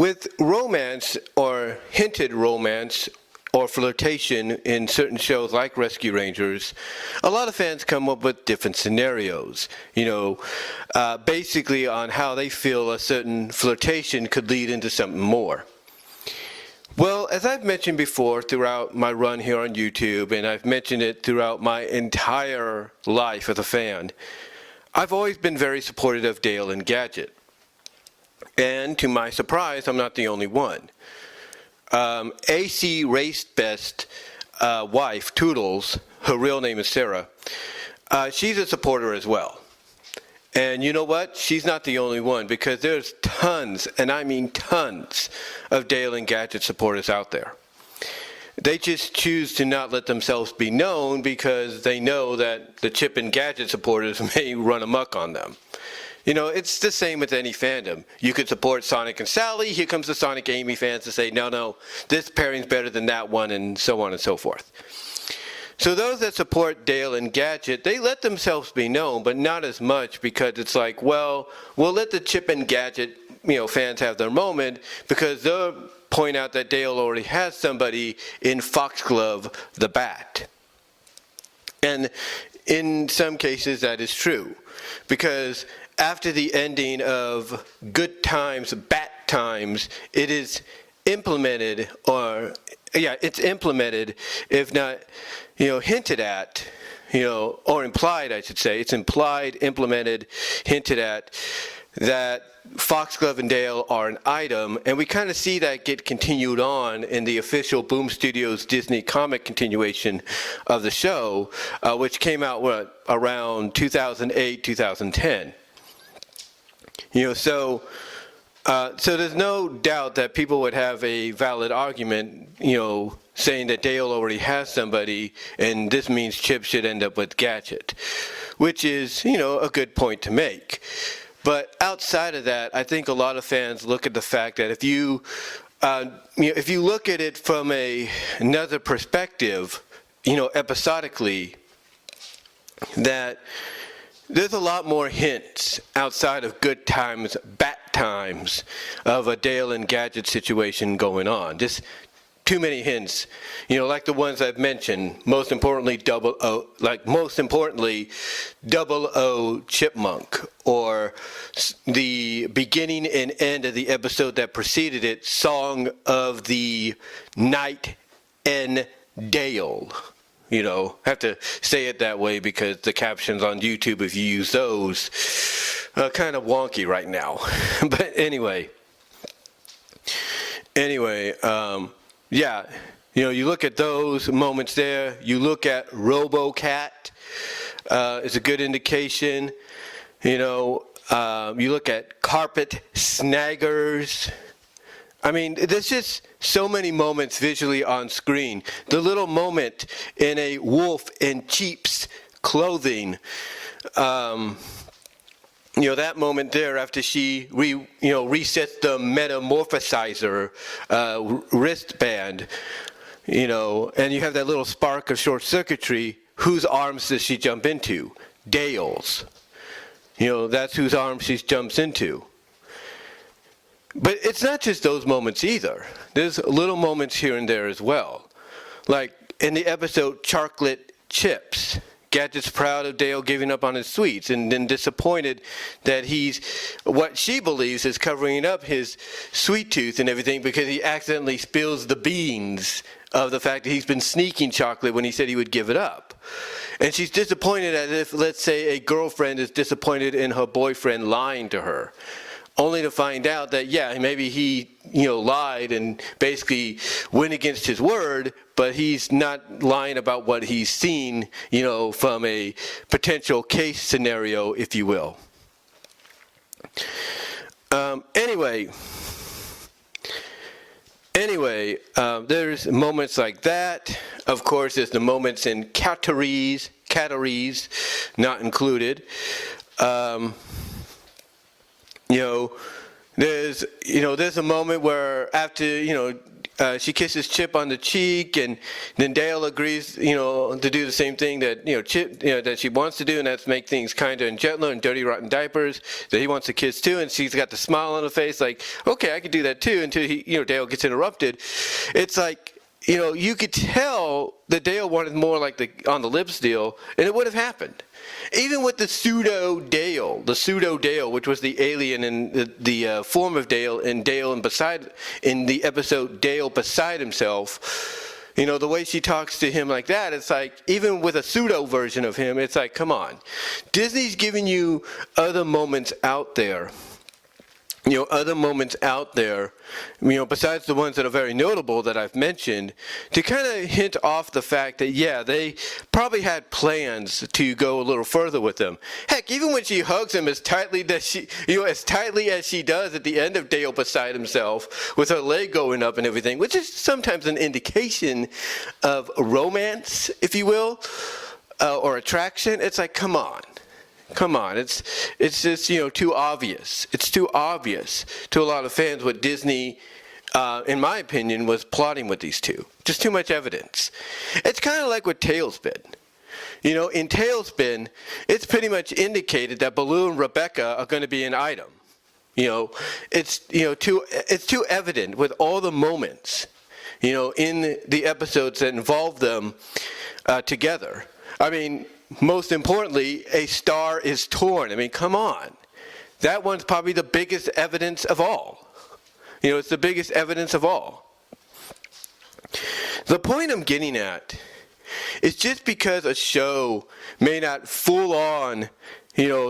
With romance or hinted romance or flirtation in certain shows like Rescue Rangers, a lot of fans come up with different scenarios, basically on how they feel a certain flirtation could lead into something more. Well, as I've mentioned before throughout my run here on YouTube, and I've mentioned it throughout my entire life as a fan, I've always been very supportive of Dale and Gadget. And to my surprise, I'm not the only one. AC Racebest wife, Toodles, her real name is Sarah, she's a supporter as well. And you know what? She's not the only one, because there's tons, and I mean tons, of Dale and Gadget supporters out there. They just choose to not let themselves be known because they know that the Chip and Gadget supporters may run amok on them. It's the same with any fandom. You could support Sonic and Sally. Here comes the Sonic Amy fans to say, no, this pairing's better than that one, and so on and so forth. So those that support Dale and Gadget, they let themselves be known, but not as much, because it's like, well, we'll let the Chip and Gadget, fans have their moment, because they'll point out that Dale already has somebody in Foxglove the Bat. And in some cases that is true, because after the ending of Good Times, Bat Times, it is implemented, it's implemented, if not, hinted at, or implied, I should say. It's implied, implemented, hinted at, that Foxglove and Dale are an item, and we kind of see that get continued on in the official Boom Studios Disney comic continuation of the show, which came out, around 2008, 2010. So there's no doubt that people would have a valid argument, saying that Dale already has somebody, and this means Chip should end up with Gadget, which is, a good point to make. But outside of that, I think a lot of fans look at the fact that if you look at it from another perspective, episodically, that there's a lot more hints outside of Good Times, Bat Times, of a Dale and Gadget situation going on. Just too many hints, like the ones I've mentioned. Most importantly, Double O Chipmunk, or the beginning and end of the episode that preceded it, Song of the Night and Dale. Have to say it that way because the captions on YouTube, if you use those, are kind of wonky right now. But anyway, you look at those moments there. You look at RoboCat, it's a good indication. You look at Carpet Snaggers. I mean, there's just so many moments visually on screen. The little moment in a wolf in sheep's clothing, that moment there after she resets the metamorphosizer wristband, and you have that little spark of short circuitry. Whose arms does she jump into? Dale's. That's whose arms she jumps into. But it's not just those moments either. There's little moments here and there as well. Like in the episode Chocolate Chips, Gadget's proud of Dale giving up on his sweets and then disappointed that he's, what she believes is covering up his sweet tooth and everything because he accidentally spills the beans of the fact that he's been sneaking chocolate when he said he would give it up. And she's disappointed as if, let's say, a girlfriend is disappointed in her boyfriend lying to her. Only to find out that, maybe he, lied and basically went against his word, but he's not lying about what he's seen, from a potential case scenario, if you will. Anyway, there's moments like that. Of course, there's the moments in Catteries, not included. There's a moment where after, she kisses Chip on the cheek, and then Dale agrees, to do the same thing that, Chip, that she wants to do, and that's make things kinder and gentler and dirty, rotten diapers that he wants to kiss too, and she's got the smile on her face like, okay, I could do that too, until Dale gets interrupted. It's like, you could tell that Dale wanted more like the on the lips deal, and it would have happened. Even with the pseudo Dale, which was the alien in the form of Dale, and Dale in the episode Dale Beside Himself, the way she talks to him like that, it's like, even with a pseudo version of him, it's like, come on. Disney's giving you other moments out there. Besides the ones that are very notable that I've mentioned, to kind of hint off the fact that, they probably had plans to go a little further with them. Heck, even when she hugs him as tightly as she does at the end of Dale Beside Himself, with her leg going up and everything, which is sometimes an indication of romance, if you will, or attraction. It's like, come on. It's just, too obvious. It's too obvious to a lot of fans what Disney, in my opinion, was plotting with these two. Just too much evidence. It's kind of like with Tailspin. In Tailspin, it's pretty much indicated that Baloo and Rebecca are going to be an item. It's too evident with all the moments, in the episodes that involve them together. I mean, most importantly, a star is torn. I mean, come on. That one's probably the biggest evidence of all. It's the biggest evidence of all. The point I'm getting at is just because a show may not full on,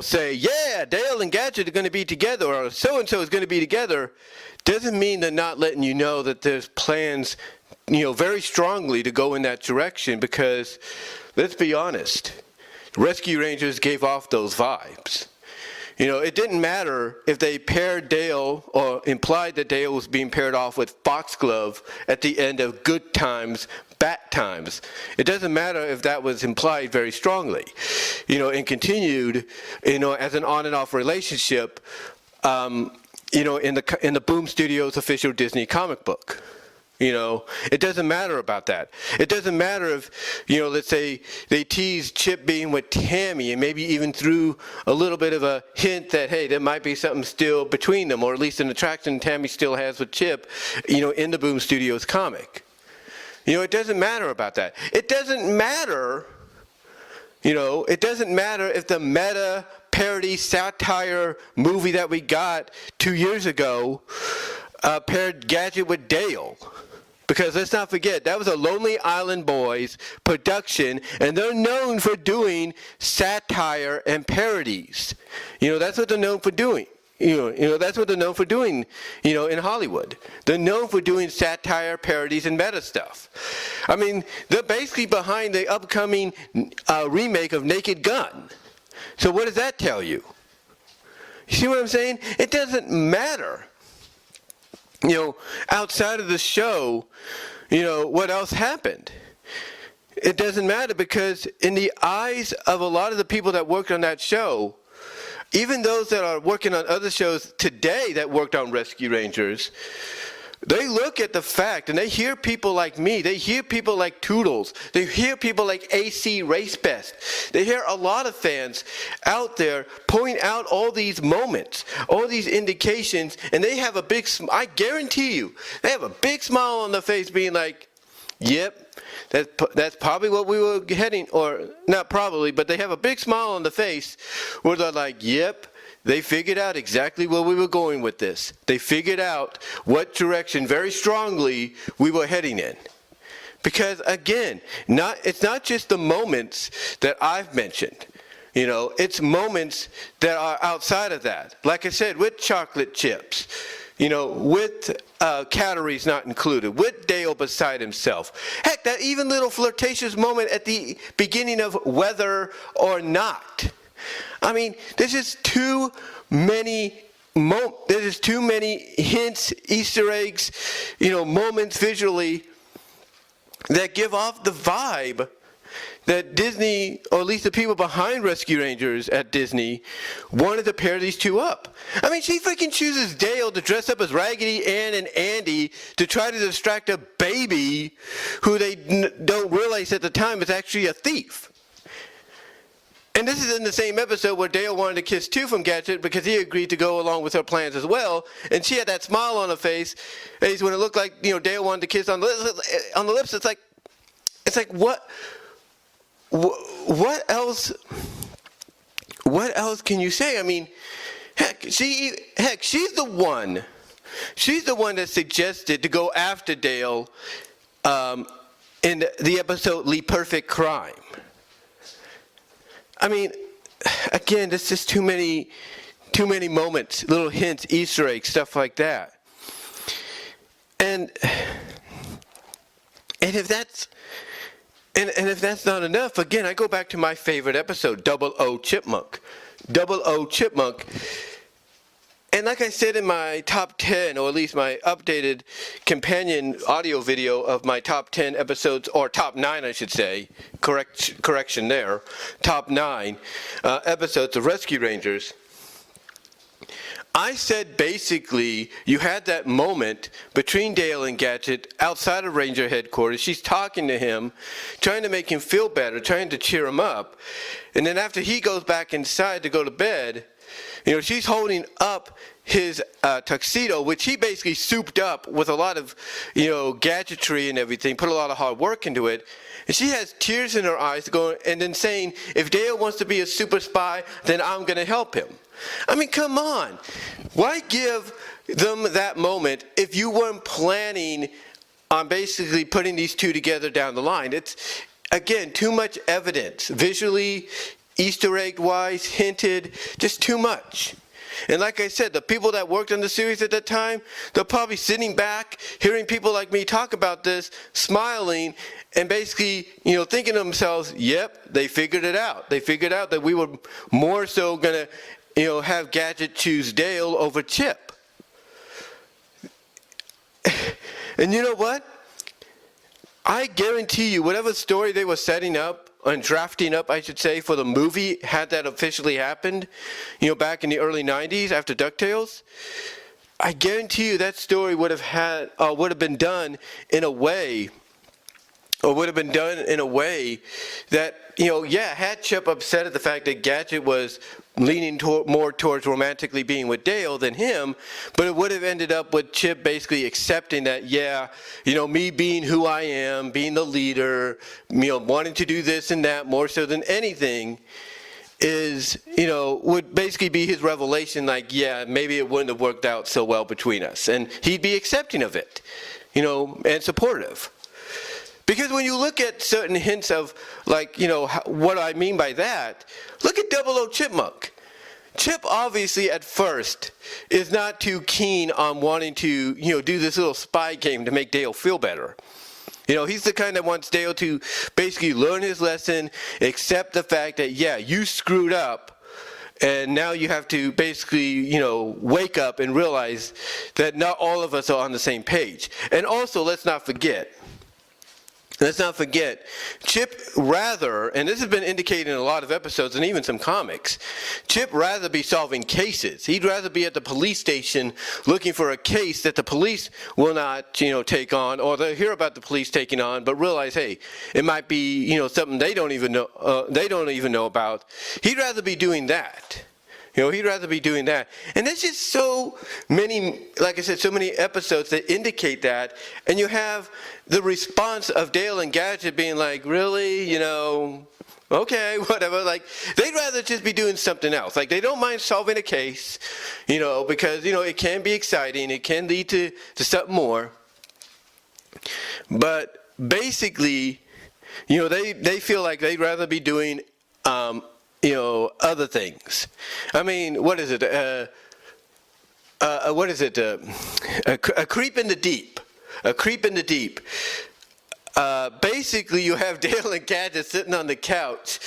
say, yeah, Dale and Gadget are going to be together, or so-and-so is going to be together, doesn't mean they're not letting you know that there's plans, very strongly to go in that direction, because, let's be honest, Rescue Rangers gave off those vibes. It didn't matter if they paired Dale or implied that Dale was being paired off with Foxglove at the end of Good Times, Bad Times. It doesn't matter if that was implied very strongly, and continued, as an on and off relationship, in the Boom Studios official Disney comic book. It doesn't matter about that. It doesn't matter if, let's say they teased Chip being with Tammy and maybe even threw a little bit of a hint that, hey, there might be something still between them, or at least an attraction Tammy still has with Chip, in the Boom Studios comic. It doesn't matter about that. It doesn't matter, it doesn't matter if the meta parody satire movie that we got 2 years ago paired Gadget with Dale. Because let's not forget, that was a Lonely Island Boys production, and they're known for doing satire and parodies. That's what they're known for doing. That's what they're known for doing, in Hollywood. They're known for doing satire, parodies, and meta stuff. I mean, they're basically behind the upcoming remake of Naked Gun. So what does that tell you? You see what I'm saying? It doesn't matter. Outside of the show, what else happened? It doesn't matter, because in the eyes of a lot of the people that worked on that show, even those that are working on other shows today that worked on Rescue Rangers, they look at the fact, and they hear people like me, they hear people like Toodles, they hear people like AC Race Best, they hear a lot of fans out there point out all these moments, all these indications, and they have a big, I guarantee you, they have a big smile on their face being like, yep, that's probably what we were heading, or not probably, but they have a big smile on the face where they're like, yep, they figured out exactly where we were going with this. They figured out what direction very strongly we were heading in. Because again, it's not just the moments that I've mentioned. It's moments that are outside of that. Like I said, with chocolate chips, with calories not included, with Dale Beside Himself. Heck, that even little flirtatious moment at the beginning of Whether or Not. I mean, there's just too many hints, Easter eggs, moments visually that give off the vibe that Disney, or at least the people behind Rescue Rangers at Disney, wanted to pair these two up. I mean, she freaking chooses Dale to dress up as Raggedy Ann and Andy to try to distract a baby who they don't realize at the time is actually a thief. And this is in the same episode where Dale wanted to kiss too from Gadget because he agreed to go along with her plans as well. And she had that smile on her face when it looked like, Dale wanted to kiss on the lips. It's like what else? What else can you say? I mean, she's the one. She's the one that suggested to go after Dale in the episode "The Perfect Crime." I mean, again, there's just too many moments, little hints, Easter eggs, stuff like that. And if that's not enough, again, I go back to my favorite episode, Double O Chipmunk. Double O Chipmunk. And like I said in my top 10, or at least my updated companion audio video of my top 10 episodes, or top 9, I should say, correction there, top 9 episodes of Rescue Rangers, I said basically you had that moment between Dale and Gadget outside of Ranger headquarters. She's talking to him, trying to make him feel better, trying to cheer him up. And then after he goes back inside to go to bed, she's holding up his tuxedo, which he basically souped up with a lot of, gadgetry and everything, put a lot of hard work into it. And she has tears in her eyes going, and then saying, if Dale wants to be a super spy, then I'm going to help him. I mean, come on. Why give them that moment if you weren't planning on basically putting these two together down the line? It's, again, too much evidence. Visually, Easter egg-wise, hinted, just too much. And like I said, the people that worked on the series at that time, they're probably sitting back, hearing people like me talk about this, smiling, and basically, thinking to themselves, yep, they figured it out. They figured out that we were more so going to, have Gadget choose Dale over Chip. And you know what? I guarantee you, whatever story they were setting up, and drafting up, I should say, for the movie, had that officially happened, back in the early 90s after DuckTales, I guarantee you that story would have been done in a way, that, had Chip upset at the fact that Gadget was leaning more towards romantically being with Dale than him, but it would have ended up with Chip basically accepting that, me being who I am, being the leader, wanting to do this and that more so than anything is, would basically be his revelation, like, maybe it wouldn't have worked out so well between us. And he'd be accepting of it, and supportive. Because when you look at certain hints of, what I mean by that, look at Double O Chipmunk. Chip obviously at first is not too keen on wanting to, do this little spy game to make Dale feel better. He's the kind that wants Dale to basically learn his lesson, accept the fact that, you screwed up, and now you have to basically, wake up and realize that not all of us are on the same page. And also, let's not forget, Chip rather, and this has been indicated in a lot of episodes and even some comics, Chip rather be solving cases. He'd rather be at the police station looking for a case that the police will not, take on, or they'll hear about the police taking on, but realize, hey, it might be, something they don't even know about. He'd rather be doing that. He'd rather be doing that. And there's just so many, like I said, so many episodes that indicate that. And you have the response of Dale and Gadget being like, really, okay, whatever. Like, they'd rather just be doing something else. Like, they don't mind solving a case, because, it can be exciting. It can lead to something more. But basically, they feel like they'd rather be doing, other things. I mean, what is it? A creep in the deep. A creep in the deep. Basically, you have Dale and Gadget sitting on the couch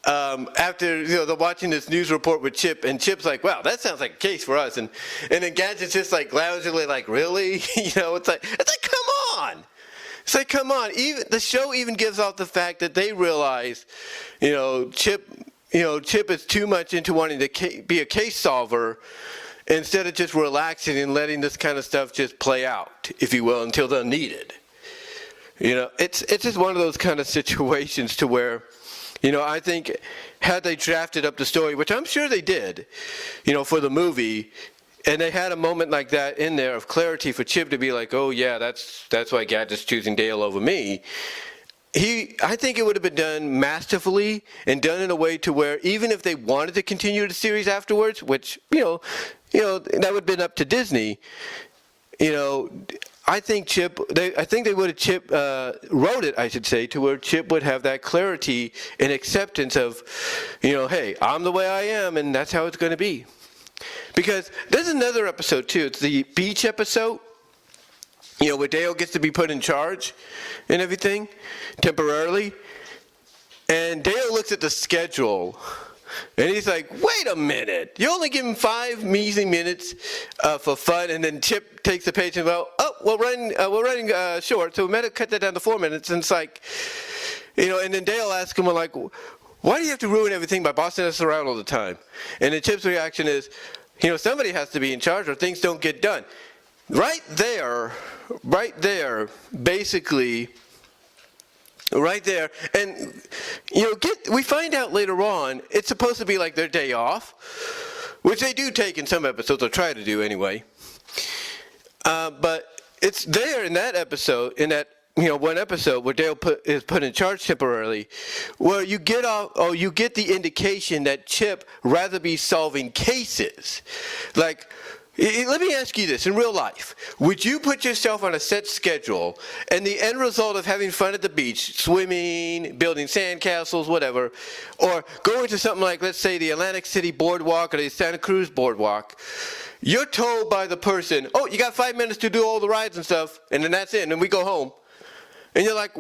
after they're watching this news report with Chip, and Chip's like, "Wow, that sounds like a case for us." And then Gadget's just like loungingly, like, "Really?" It's like, come on. It's like, come on. Even the show even gives off the fact that they realize, Chip is too much into wanting to be a case solver instead of just relaxing and letting this kind of stuff just play out, if you will, until they're needed. It's just one of those kind of situations to where, I think had they drafted up the story, which I'm sure they did, for the movie, and they had a moment like that in there of clarity for Chip to be like, oh yeah, that's why Gadget's choosing Dale over me. I think it would have been done masterfully and done in a way to where even if they wanted to continue the series afterwards, which, that would have been up to Disney, I think they would have wrote it, I should say, to where Chip would have that clarity and acceptance of, hey, I'm the way I am and that's how it's going to be. Because there's another episode too. It's the beach episode, where Dale gets to be put in charge and everything temporarily. And Dale looks at the schedule and he's like, wait a minute. You only give him 5 measly minutes for fun. And then Chip takes the page and we're running short. So we might have cut that down to 4 minutes. And it's like, and then Dale asks him, like, why do you have to ruin everything by bossing us around all the time? And then Chip's reaction is, somebody has to be in charge or things don't get done. Right there, basically, right there. And, we find out later on, it's supposed to be like their day off, which they do take in some episodes, or try to do anyway. But it's there in that episode, one episode where Dale is put in charge temporarily, where you get the indication that Chip rather be solving cases. Like, let me ask you this, in real life, would you put yourself on a set schedule and the end result of having fun at the beach, swimming, building sandcastles, whatever, or going to something like, let's say, the Atlantic City Boardwalk or the Santa Cruz Boardwalk, you're told by the person, oh, you got 5 minutes to do all the rides and stuff, and then that's it, and then we go home. And you're like,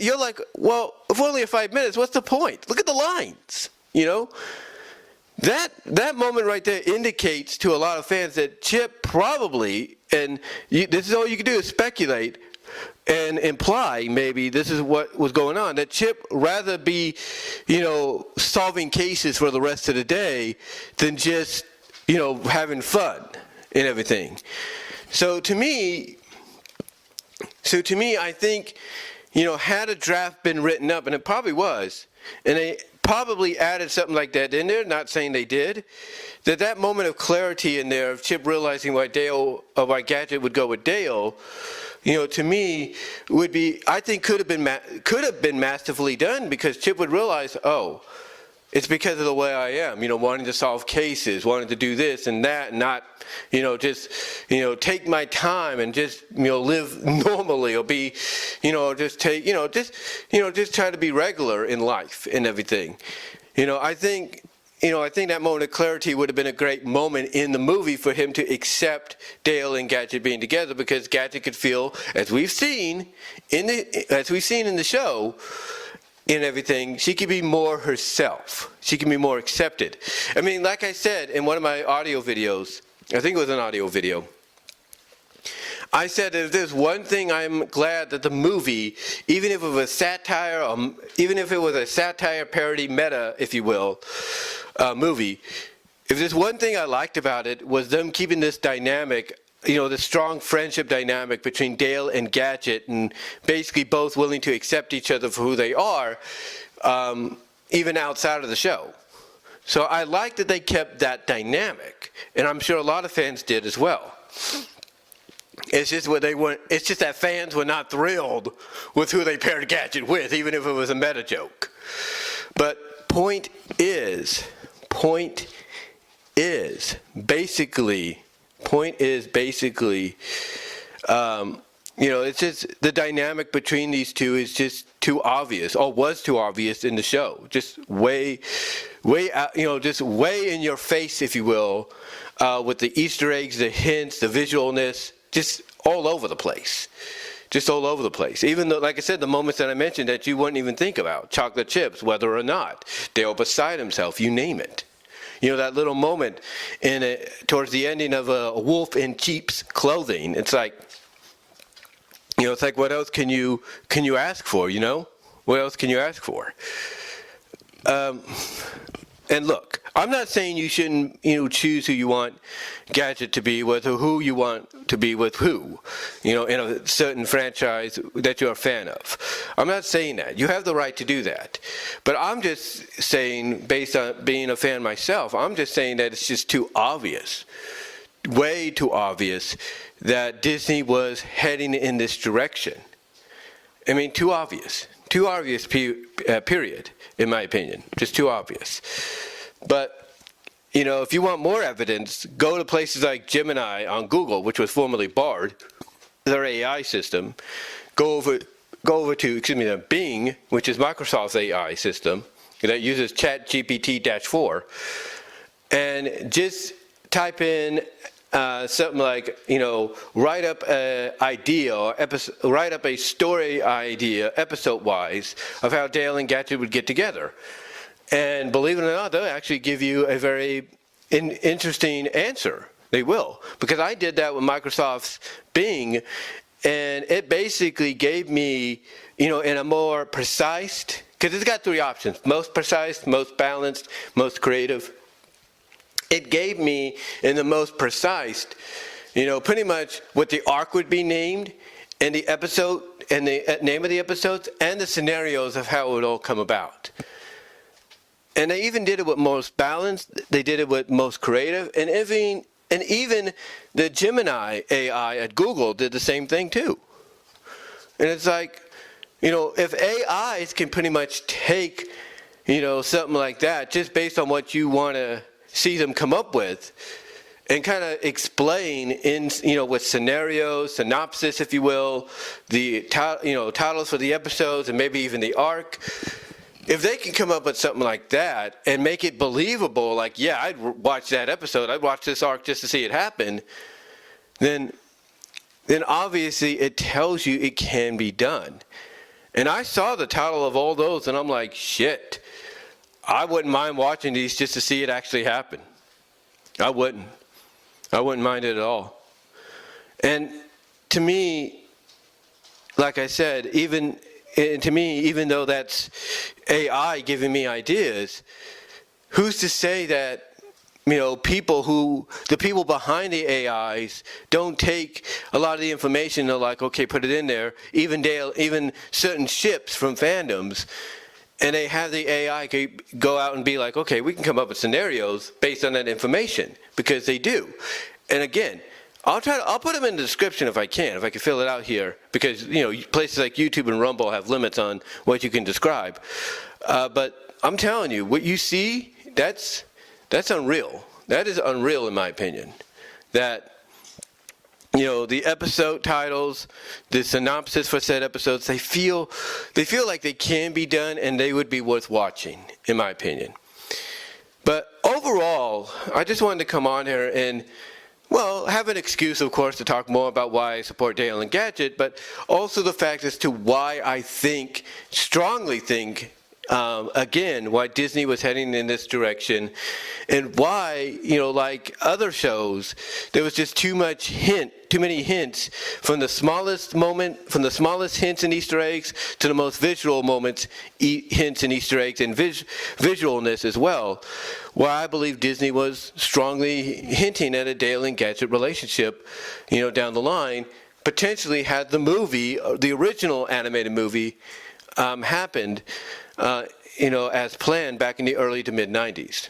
you're like, well, if only 5 minutes, what's the point? Look at the lines, That moment right there indicates to a lot of fans that Chip probably, and this is all you can do is speculate and imply maybe this is what was going on, that Chip rather be, solving cases for the rest of the day than just, having fun and everything. So to me, I think, had a draft been written up, and it probably was, and they probably added something like that in there, not saying they did, that moment of clarity in there of Chip realizing why Gadget would go with Dale, to me would be, I think could have been masterfully done, because Chip would realize, oh, it's because of the way I am, wanting to solve cases, wanting to do this and that, and not, just, take my time and just, live normally, or be, just try to be regular in life and everything. I think that moment of clarity would have been a great moment in the movie for him to accept Dale and Gadget being together, because Gadget could feel, as we've seen in the show, and everything, she could be more herself. She can be more accepted. I mean, like I said in one of my audio videos, I think it was an audio video, I said that if there's one thing I'm glad that the movie, even if it was satire, even if it was a satire parody meta, if you will, movie, if there's one thing I liked about it was them keeping this dynamic, the strong friendship dynamic between Dale and Gadget, and basically both willing to accept each other for who they are, even outside of the show. So I like that they kept that dynamic, and I'm sure a lot of fans did as well. It's just that fans were not thrilled with who they paired Gadget with, even if it was a meta joke. But point is basically, it's just the dynamic between these two is just too obvious, or was too obvious in the show. Just way out, just way in your face, if you will, with the Easter eggs, the hints, the visualness, just all over the place. Just all over the place. Even though, like I said, the moments that I mentioned that you wouldn't even think about. Chocolate chips, whether or not. Dale beside himself, you name it. That little moment towards the ending of a wolf in sheep's clothing. It's like, It's like, what else can you ask for? What else can you ask for? And look, I'm not saying you shouldn't, choose who you want Gadget to be with or who you want to be with who, in a certain franchise that you're a fan of. I'm not saying that. You have the right to do that. But I'm just saying, based on being a fan myself, I'm just saying that it's just too obvious, way too obvious, that Disney was heading in this direction. I mean, too obvious. Too obvious, period, in my opinion. Just too obvious. But, if you want more evidence, go to places like Gemini on Google, which was formerly Bard, their AI system. Go over to, Bing, which is Microsoft's AI system, that uses ChatGPT-4, and just type in something like, write up an idea or write up a story idea, episode-wise, of how Dale and Gadget would get together. And believe it or not, they'll actually give you a very interesting answer. They will. Because I did that with Microsoft's Bing, and it basically gave me, in a more precise, because it's got three options: most precise, most balanced, most creative. It gave me, in the most precise, pretty much what the arc would be named, and the episode, and the name of the episodes, and the scenarios of how it would all come about. And they even did it with most balanced, they did it with most creative, and even the Gemini AI at Google did the same thing too. And it's like, if AIs can pretty much take, something like that, just based on what you want to see them come up with, and kind of explain with scenarios, synopsis, if you will, the titles for the episodes, and maybe even the arc. If they can come up with something like that and make it believable, like, yeah, I'd watch that episode, I'd watch this arc just to see it happen, then obviously it tells you it can be done. And I saw the title of all those, and I'm like, shit, I wouldn't mind watching these just to see it actually happen. I wouldn't mind it at all. And to me, like I said, even though that's AI giving me ideas, who's to say that, the people behind the AIs don't take a lot of the information, they're like, okay, put it in there, even certain ships from fandoms, and they have the AI go out and be like, okay, we can come up with scenarios based on that information, because they do. And again, I'll put them in the description if I can fill it out here, because places like YouTube and Rumble have limits on what you can describe. But I'm telling you, what you see, that's unreal. That is unreal, in my opinion. That the episode titles, the synopsis for said episodes, they feel like they can be done and they would be worth watching, in my opinion. But overall, I just wanted to come on here and, have an excuse, of course, to talk more about why I support Dale and Gadget, but also the fact as to why I strongly think, again, why Disney was heading in this direction, and why, like other shows, there was just too many hints from the smallest hints and Easter eggs to the most visual moments, hints and Easter eggs, and visualness as well, where I believe Disney was strongly hinting at a Dale and Gadget relationship, down the line, potentially had the movie, the original animated movie, happened, as planned back in the early to mid-90s.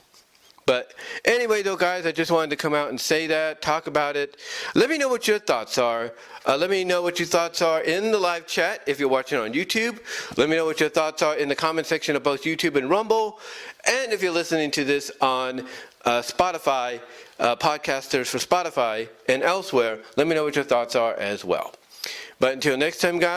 But anyway, though, guys, I just wanted to come out and say that, talk about it. Let me know what your thoughts are. Let me know what your thoughts are in the live chat if you're watching on YouTube. Let me know what your thoughts are in the comment section of both YouTube and Rumble. And if you're listening to this on Spotify, podcasters for Spotify and elsewhere, let me know what your thoughts are as well. But until next time, guys.